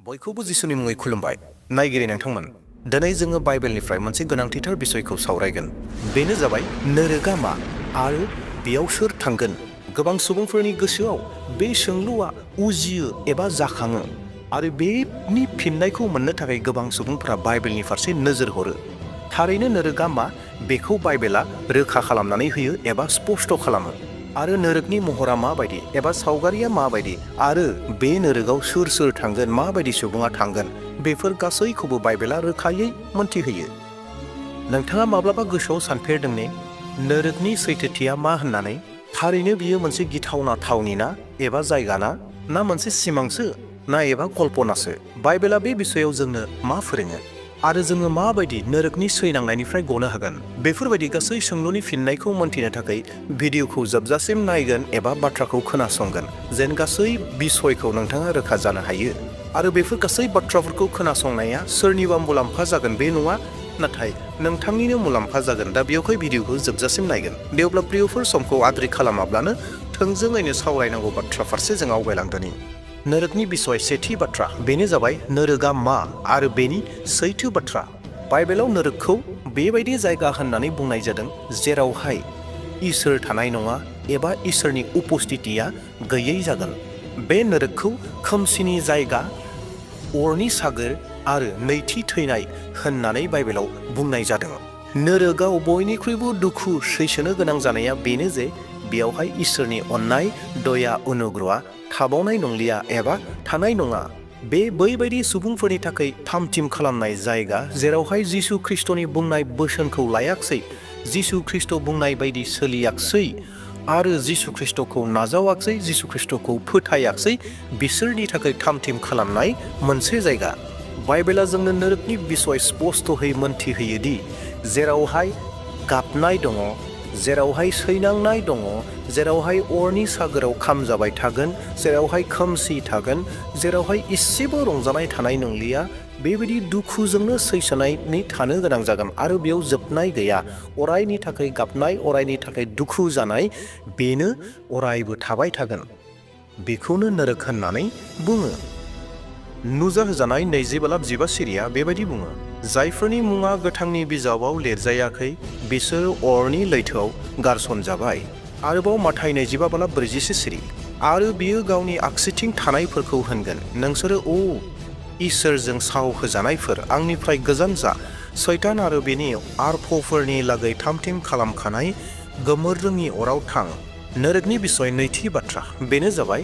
बयखौबो जिसुनि मुङै खुलुमबाय नायगिरि नोंथांमोन दिनै जोङो बाइबेलनिफ्राय मोनसे गोनांथिथार बिसयखौ सावरायगोन बेनो जाबाय नोरोगा मा आरो बेयाव सोर थांगोन गोबां सुबुंफोरनि गोसोआव बे सोंलुआ उजियो एबा जाखाङो आरो बेनि फिननायखौ मोननो थाखाय गोबां सुबुंफोरा बाइबेलनि फारसे नोजोर हरो थारैनो नोरोगा मा बेखौ बाइबेला रोखा खालामनानै होयो एबा स्पष्ट खालामो आरो नोरोगनि महरा माबायदि एबा सावगारिया माबायदि आरो बे नोरोगाव सोर सोर थांगोन माबायदि सुबुङा थांगोन बेफोर गासैखौबो बाइबेला रोखायै मोनथिहोयो नोंथाङा माब्लाबा गोसोआव सानफेरदों ने नोरोगनि सैथोथिया मा होननानै थारैनो बियो मोनसे गिथावना थावनि ना एबा जायगा ना मोनसे सिमांसो ना एबा कल्पनासो बाइबेला बे बिसयाव जोंनो मा फोरोङो आरो जोङो माबायदि नोरोगनि सैनांनायनिफ्राय गनो हागोन बेफोरबायदि गासै सोंलुनि फिननायखौ मोनथिनो थाखाय भिडिअखौ जोबजासिम नायगोन एबा बाथ्राखौ खोनासंगोन जेन गासै बिसयखौ नोंथाङा रोखा जानो हायो आरो बेफोर गासै बाथ्राफोरखौ खोनासंनाया सोरनिबा मुलाम्फा जागोन बे नङा नाथाय नोंथांनिनो मुलाम्फा जागोन दा बेवहाय भिडिअखौ जोबजासिम नायगोन दे अब्ला प्रियफोर समखौ आद्रि खालामाब्लानो थोंजोङैनो सावरायनांगौ बाथ्रा फारसे जों आवगायलांदोनि नोरोगनि बिसय सेथि बाथ्रा बेनो जाबाय नोरोगा मा आरो बेनि सैथो बाथ्रा बाइबेलाव नोरोगखौ बेबायदि जायगा होननानै बुंनाय जादों जेरावहाय इसोर थानाय नङा एबा इसोरनि उपस्थितिया गैयै जागोन बे नोरोगखौ खोमसिनि जायगा अरनि सागोर आरो नैथि थैनाय होननानै बाइबेलाव बुंनाय जादों नोरोगाव बयनिख्रुइबो दुखु सैसोनो गोनां जानाया बेनो जे बेयावहाय इसोरनि अननाय दया अनुग्रहआ थाबावनाय नंलिया एबा थानाय नङा बे बैबायदि सुबुंफोरनि थाखाय थामथिम खालामनाय जायगा जेरावहाय जिसु ख्रिस्ट'नि बुंनाय बोसोनखौ लायाखसै जिसु ख्रिस्ट' बुंनाय बायदि सोलियाखसै आरो जिसु ख्रिस्ट'खौ नाजावाखसै जिसु ख्रिस्ट'खौ फोथायाखसै बिसोरनि थाखाय थामथिम खालामनाय मोनसे जायगा बाइबेला जोंनो नोरोगनि बिसय स्पष्टयै मोनथिहोयोदि जेरावहाय गाबनाय दङ जेरावहाय सैनांनाय दङ जेरावहाय अरनि सागोराव खामजाबाय थागोन जेरावहाय खोमसि थागोन जेरावहाय इसेबो रंजानाय थानाय नंलिया बेबायदि दुखुजोंनो सैसोनायनि थानो गोनां जागोन आरो बेयाव जोबनाय गैया अरायनि थाखाय गाबनाय अरायनि थाखाय दुखु जानाय बेनो अरायबो थाबाय थागोन बेखौनो नोरोग होननानै बुङो नुजाहोजानाय 20:12 सिरिया बेबायदि बुङो जायफोरनि मुङा गोथांनि बिजाबाव लिरजायाखै बिसोर अरनि लैथोआव गारसनजाबाय आरोबाव माथाइ 22:40 सिरि आरो बियो गावनि आगसिथिं थानायफोरखौ होनगोन नोंसोरो इसोरजों साव होजानायफोर आंनिफ्राय गोजान जा सैतान आरो बेनि आरफफोरनि लागै थामथिम खालामखानाय गोमोररोङि अराव थां नोरोगनि बिसय नैथि बाथ्रा बेनो जाबाय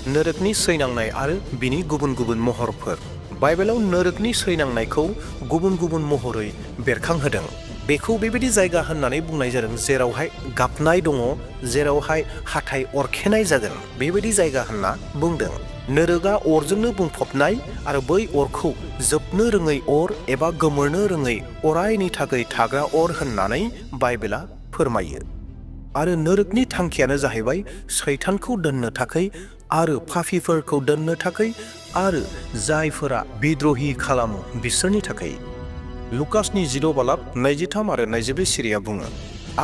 नोरोगनि सैनांनाय आरो बिनि गुबुन गुबुन महरफोर बाइबेलाव नोरोगनि सैनांनायखौ गुबुन गुबुन महरै बेरखांहोदों बेखौ बेबायदि जायगा होननानै बुंनाय जादों जेरावहाय गाबनाय दङ जेरावहाय हाथाइ अरखेनाय जागोन बेबायदि जायगा होनना बुंदों नोरोगा अरजोंनो बुंफबनाय आरो बै अरखौ जोबनो रोङै अर एबा गोमोरनो रोङै अरायनि थाखाय थाग्रा अर होननानै बाइबेला फोरमायो आरो नोरोगनि थांखियानो जाहैबाय सैतानखौ दोननो थाखाय आरो पाफिफोरखौ दोननो थाखाय आरो जायफोरा बिद्रहि खालामो बिसोरनि थाखाय लुकासनि 10:23 आरो 24 सिरिया बुङो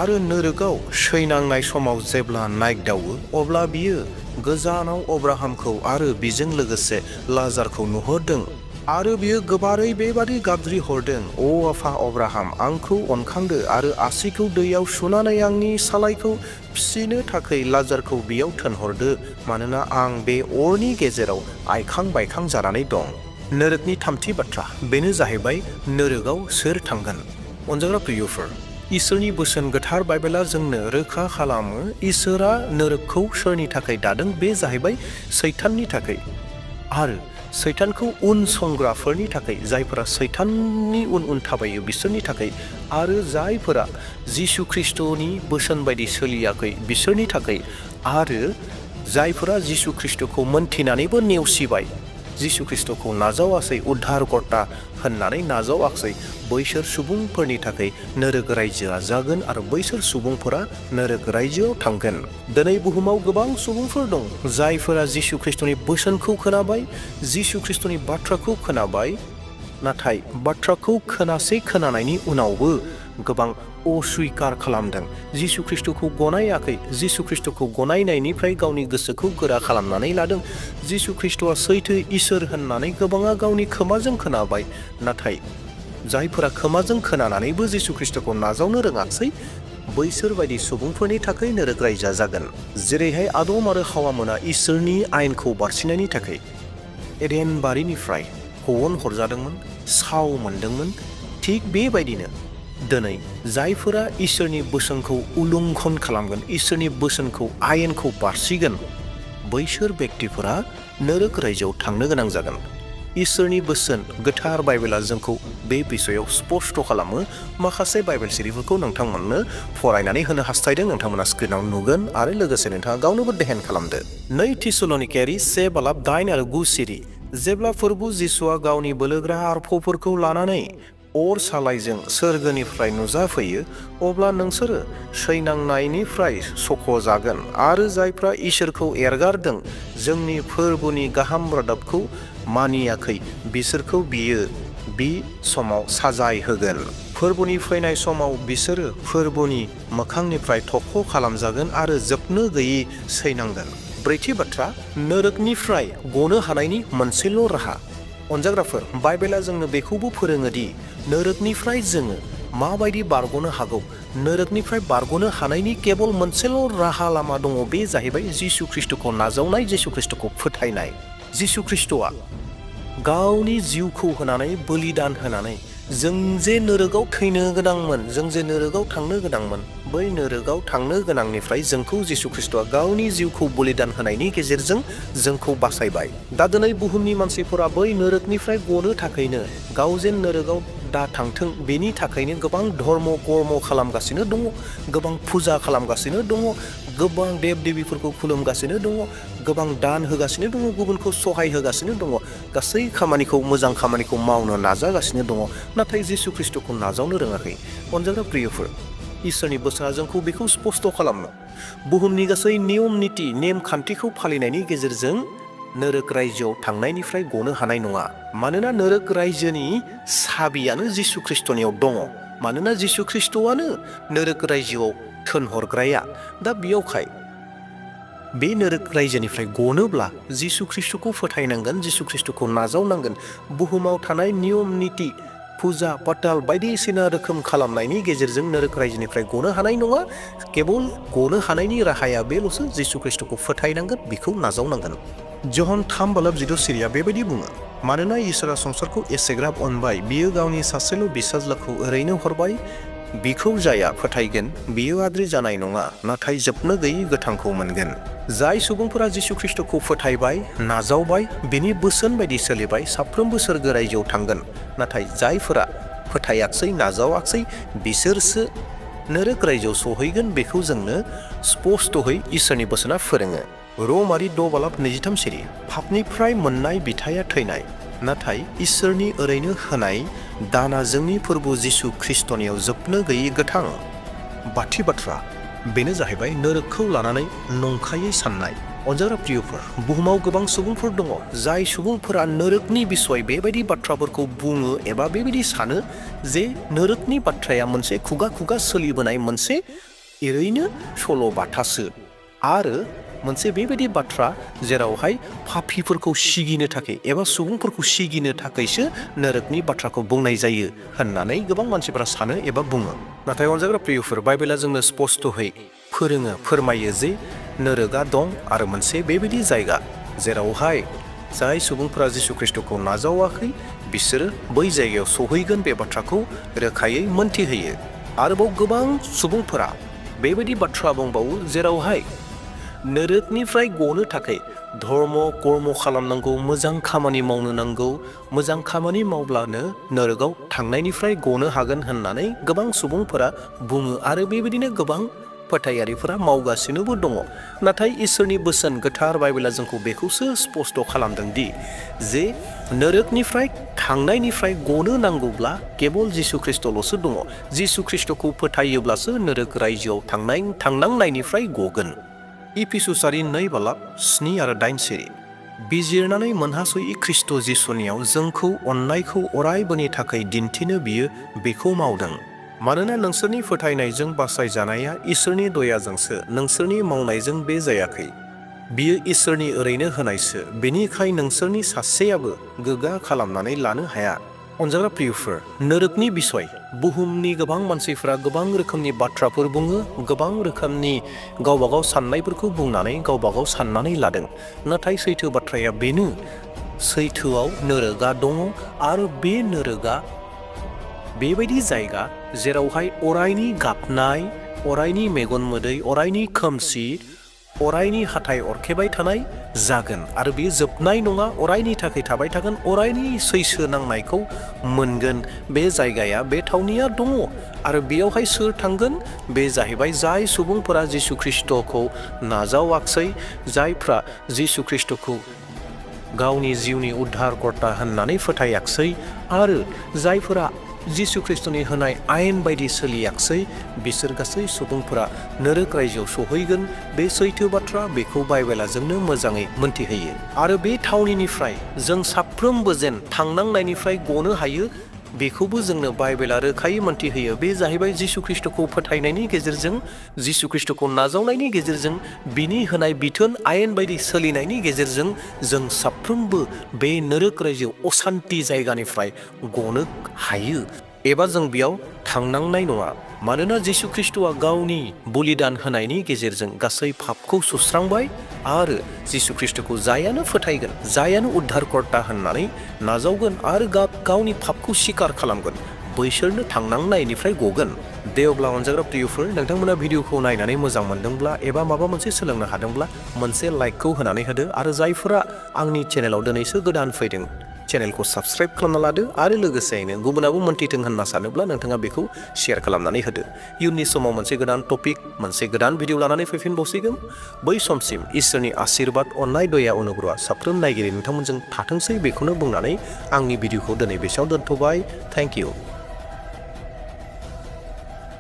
आरो नोरोगाव सैनांनाय समाव जेब्ला नायगदावो अब्ला बियो गोजानाव अब्राहामखौ आरो बिजों लोगोसे लाजारखौ नुहरदों आरो बियो गोबारै बेबादि गाबज्रि हरदों आफा अब्राहाम आंखौ अनखांदो आरो आसिखौ दैयाव सुनानै आंनि सालायखौ फिसिनो थाखाय लाजारखौ बेयाव थोनहरदो मानोना आं बे अरनि गेजेराव आइखां बायखां जानानै दं नोरोगनि थामथि बाथ्रा बेनो जाहैबाय नोरोगाव सोर थांगोन अनजाग्रा प्रियफोर इसोरनि बोसोन गोथार बाइबेला जोंनो रोखा खालामो इसोरा नोरोगखौ सोरनि थाखाय दादों बे जाहैबाय सैताननि थाखाय आरो सैतानखौ उन संग्राफोरनि थाखाय जायफोरा सैताननि उन थाबायो बिसोरनि थाखाय आरो जायफोरा जिसु ख्रिस्ट'नि बोसोन बायदि सोलियाखै बिसोरनि थाखाय आरो जायफोरा जिसु ख्रिस्ट'खौ मोनथिनानैबो नेवसिबाय जिसु ख्रिस्ट'खौ नाजावासै उद्धारकर्ता होननानै नाजावाखसै बैसोर सुबुंफोरनि थाखाय नोरोग रायजोआ जागोन आरो बैसोर सुबुंफोरा नोरोग रायजोआव थांगोन दिनै बुहुमाव गोबां सुबुंफोर दं जायफोरा जिसु ख्रिस्ट'नि बोसोनखौ खोनाबाय जिसु ख्रिस्ट'नि बाथ्राखौ खोनाबाय नाथाय बाथ्राखौ खोनानायनि उनावबो गोबां अस्वीकार खालामदों, जिसु ख्रीष्टखौ गनायाखै, जिसु ख्रीष्टखौ गनायनायनिफ्राय गावनि गोसोखौ गोरा खालामनानै लादों। जिसु ख्रीष्टआ सैथो इसोर होननानै गोबाङा गावनि खोमाजों खोनाबाय, नाथाय जायफोरा खोमाजों खोनानानैबो जिसु ख्रीष्टखौ नाजावनो रोङाखै, बैसोर बायदि सुबुंफोरनि थाखाय नोरोग रायजोआ जागोन। जेरैहाय आदम आरो हावामोना इसोरनि आयेनखौ बारसिनायनि थाखाय एडेन बारिनिफ्राय हवन हरजादोंमोन, साव मोनदोंमोन, थिग बेबायदिनो दिनै जायफोरा इसोरनि बोसोनखौ उल्लंघन खालामगोन, इसोरनि बोसोनखौ आयेनखौ बारसिगोन, बैसोर व्यक्तिफोरा नोरोग रायजोआव थांनो गोनां जागोन। इसोरनि बोसोन गोथार बाइबेला जोंखौ बे बिसयाव स्पष्ट खालामो। माखासे बाइबेल सिरिफोरखौ नोंथांमोननो फरायनानै होनो हास्थायदों, नोंथांमोना स्क्रिनाव नुगोन आरो लोगोसे नोंथाङा गावनोबो देहेन खालामदो। 2 थिसलनिकेयारि 1:8 आरो 9 सिरि। जेब्ला फोरबु जिसुआ गावनि बोलोग्रा आरफफोरखौ लानानै अर सालायजों सोरगोनिफ्राय नुजाफैयो, अब्ला नोंसोरो सैनांनायनिफ्राय सख'जागोन आरो जायफ्रा इसोरखौ एरगारदों, जोंनि फोरबुनि गाहाम रादाबखौ मानियाखै, बिसोरखौ बियो बे समाव साजाय होगोन। फोरबुनि फैनाय समाव बिसोरो फोरबुनि मोखांनिफ्राय थख' खालामजागोन आरो जोबनो गैयै सैनांगोन। ब्रैथि बाथ्रा, नोरोगनिफ्राय गनो हानायनि मोनसेल' राहा। अनजाग्राफोर, बाइबेला जोंनो बेखौबो फोरोङो दि नोरोगनिफ्राय जोङो माबायदि बारग'नो हागौ। नोरोगनिफ्राय बारग'नो हानायनि केबल मोनसेल' राहा लामा दङ, बे जाहैबाय जिसु ख्रीष्टखौ नाजावनाय, जिसु ख्रीष्टखौ फोथायनाय। जिसु ख्रीष्टआ गावनि जिउखौ होनानै, बलिदान होनानै, जों जे नोरोगाव थैनो गोनांमोन, जों जे नोरोगाव थांनो गोनांमोन, बै नोरोगाव थांनो गोनांनिफ्राय जोंखौ जिसु ख्रीष्टआ गावनि जिउखौ बलिदान होनायनि गेजेरजों जोंखौ बासायबाय। दा दिनै बुहुमनि मानसिफोरा बै नोरोगनिफ्राय गनो थाखायनो, गाव जेन नोरोगाव दा थांथों बेनि थाखायनो गोबां धर्म कर्म खालामगासिनो दङ, गोबां फुजा खालामगासिनो दङ, गोबां देब देबिफोरखौ खुलुमगासिनो दङ, गोबां दान होगासिनो दङ, गुबुनखौ सहाय होगासिनो दङ, गासै खामानिखौ, मोजां खामानिखौ मावनो नाजागासिनो दङ, नाथाय जिसु ख्रीष्टखौ नाजावनो रोङाखै। अनजाग्रा प्रियफोर, इसोरनि बोसोना जोंखौ बेखौ स्पष्ट खालामो। बुहुमनि गासै नियम निति, नेम खान्थिखौ फालिनायनि गेजेरजों नोरोग रायजोआव थांनायनिफ्राय गनो हानाय नङा। मानोना नोरोग रायजोनि साबियानो जिसु ख्रीष्टनियाव दङ, मानोना जिसु ख्रीष्टआनो नोरोग रायजोआव थोनहरग्राया। दा बेयावखाय बे नोरोग रायजोनिफ्राय गनोब्ला जिसु ख्रीष्टखौ फोथायनांगोन, जिसु ख्रीष्टखौ नाजावनांगोन। बुहुमाव थानाय नियम निति, फुजा पाताल बायदिसिना रोखोम खालामनायनि गेजेरजों नोरोग रायजोनिफ्राय गनो हानाय नङा। केबल गनो हानायनि राहाया बेल'सो, जिसु ख्रीष्टखौ फोथायनांगोन, बिखौ नाजावनांगोन। जहन 3:16 सिरिया बेबायदि बुङो, मानोना इसोरा संसारखौ एसेग्राब अनबाय, बियो गावनि सासेल' बिसाज्लाखौ ओरैनो हरबाय, बिखौ जाया फोथायगोन बियो आद्रि जानाय नङा, नाथाय जोबनो गैयै गोथांखौ मोनगोन। जाय सुबुंफोरा जिसु ख्रीष्टखौ फोथायबाय, नाजावबाय, बिनि बोसोन बायदि सोलिबाय, साफ्रोमबो सोरगो रायजोआव थांगोन। नाथाय जायफोरा फोथायाखसै, नाजावाखसै, बिसोरसो नोरोग रायजोआव सहैगोन। बेखौ जोंनो स्पष्टहै इसोरनि बोसोना फोरोङो। रमारि 2:23 सिरि। पापनिफ्राय मोननाय बिथाया थैनाय, नाथाय इसोरनि ओरैनो होनाय दाना जोंनि फोरबु जिसु ख्रीष्टनियाव जोबनो गैयै गोथां। बाथि बाथ्रा, बेनो जाहैबाय नोरोगखौ लानानै नंखायै साननाय। अनजाग्रा प्रियफोर, बुहुमाव गोबां सुबुंफोर दङ, जाय सुबुंफोरा नोरोगनि बिसय बेबायदि बाथ्राफोरखौ बुङो एबा बेबायदि सानो जे नोरोगनि बाथ्राया मोनसे खुगा खुगा सोलिबोनाय मोनसे ओरैनो सल'बाथासो, आरो मोनसे बेबायदि बाथ्रा जेरावहाय पापीफोरखौ सिगिनो थाखाय एबा सुबुंफोरखौ सिगिनो थाखायसो नोरोगनि बाथ्राखौ बुंनाय जायो होननानै गोबां मानसिफोरा सानो एबा बुङो। नाथाय अनजाग्रा प्रियफोर, बाइबेला जोंनो स्पष्टहै फोरोङो, फोरमायो जे नोरोगा दं आरो मोनसे बेबायदि जायगा जेरावहाय जाय सुबुंफोरा जिसु ख्रीष्टखौ नाजावाखै, बिसोरो बै जायगायाव सहैगोन, बे बाथ्राखौ रोखायै मोनथिहोयो। आरोबाव गोबां सुबुंफोरा बेबायदि बाथ्रा बुंबावो जेरावहाय नोरोगनिफ्राय गनो थाखाय धर्म कर्म खालामनांगौ, मोजां खामानि मावनो नांगौ, मोजां खामानि मावब्लानो नोरोगाव थांनायनिफ्राय गनो हागोन होननानै गोबां सुबुंफोरा बुङो, आरो बेबायदिनो गोबां फोथायारिफोरा मावगासिनोबो दङ। नाथाय इसोरनि बोसोन गोथार बाइबेला जोंखौ बेखौसो स्पष्ट खालामदों दि जे नोरोगनिफ्राय थांनायनिफ्राय गनो नांगौब्ला केबल जिसु ख्रीष्टल'सो दङ। जिसु ख्रीष्टखौ फोथायोब्लासो नोरोग रायजोआव थांनांनायनिफ्राय गगोन। इफिसुसारि 2:7 आरो 8 सिरि। बिजिरनानै मोनहासयै ख्रीष्ट जिसुनियाव जोंखौ अननायखौ अरायबोनि थाखाय दिन्थिनो बियो बेखौ मावदों। मानोना नोंसोरनि फोथायनायजों बासायजानाया इसोरनि दयाजोंसो, नोंसोरनि मावनायजों बे जायाखै। बियो इसोरनि ओरैनो होनायसो, बेनिखाय नोंसोरनि सासेयाबो गोग्गा खालामनानै लानो हाया। अनजाग्रा प्रियफोर, नोरोगनि बिसय बुहुमनि गोबां मानसिफ्रा गोबां रोखोमनि बाथ्राफोर बुङो, गोबां रोखोमनि गावबागाव साननायफोरखौ बुंनानै गावबागाव साननानै लादों। नाथाय सैथो बाथ्राया बेनो, सैथोआव नोरोगा दङ आरो बे नोरोगा बेबायदि जायगा जेरावहाय अरायनि गाबनाय, अरायनि मेगन मोदै, अरायनि खोमसि, अरायनि हाथाय अरखेबाय थानाय जागोन आरो बे जोबनाय नङा, अरायनि थाखाय थाबाय थागोन, अरायनि सैसो नांनायखौ मोनगोन। बे जायगाया, बे थावनिया दङ आरो बेयावहाय सोर थांगोन? बे जाहैबाय जाय सुबुंफोरा जिसु ख्रिस्ट'खौ नाजावाखसै, जायफ्रा जिसु ख्रिस्ट'खौ गावनि जिउनि उद्धारकर्ता होननानै फोथायाखसै आरो जायफोरा जिसु ख्रिस्ट'नि होनाय आयेन बायदि सोलियाखसै, बिसोर गासै सुबुंफोरा नोरोग रायजोआव सहैगोन। बे सैथो बाथ्रा, बेखौ बाइबेला जोंनो मोजाङै मोन्थिहोयो। आरो बे थावनिनिफ्राय जों साफ्रोमबो जेन थांनांनायनिफ्राय गनो हायो, बेखौबो जोंनो बाइबेला रोखायै मोन्थिहोयो। बे जाहैबाय जिसु ख्रिस्ट'खौ फोथायनायनि गेजेरजों, जिसु ख्रिस्ट'खौ नाजावनायनि गेजेरजों, बिनि होनाय बिथोन आयेन बायदि सोलिनायनि गेजेरजों जों साफ्रोमबो बे नोरोग रायजो असान्ति जायगानिफ्राय गनो हायो एबा जों बेयाव थांनांनाय नङा। मानोना जिसु ख्रिस्ट'आ गावनि बलिदान होनायनि गेजेरजों गासै पापखौ सुस्रांबाय आरो जिसु ख्रिस्ट'खौ जायानो फोथायगोन, जायानो उद्धारकर्ता होननानै नाजावगोन आरो गावनि पापखौ स्वीकार खालामगोन, बैसोरनो थांनांनायनिफ्राय गगोन। दे अब्ला अनजाग्रा प्रियफोर, नोंथांमोना भिडिअखौ नायनानै मोजां मोनदोंब्ला एबा माबा मोनसे सोलोंनो हादोंब्ला मोनसे लाइकखौ होनानै होदो आरो जायफोरा आंनि चेनेलाव दिनैसो गोदान फैदों, चेनेलखौ साबस्क्राइब खालामना लादो आरो लोगोसेयैनो गुबुनाबो मोन्थिथों होनना सानोब्ला नोंथाङा बेखौ शेयार खालामनानै होदो। इयुननि समाव मोनसे गोदान टपिक, मोनसे गोदान भिडिअ लानानै फैफिनबावसिगोन। बै समसिम इसोरनि आशीर्बाद, अननाय, दया, अनुग्रहआ साफ्रोम नायगिरि नोंथांमोनजों थाथोंसै, बेखौनो बुंनानै आंनि भिडिअखौ दिनै बेसेयाव दोनथ'बाय। Thank you.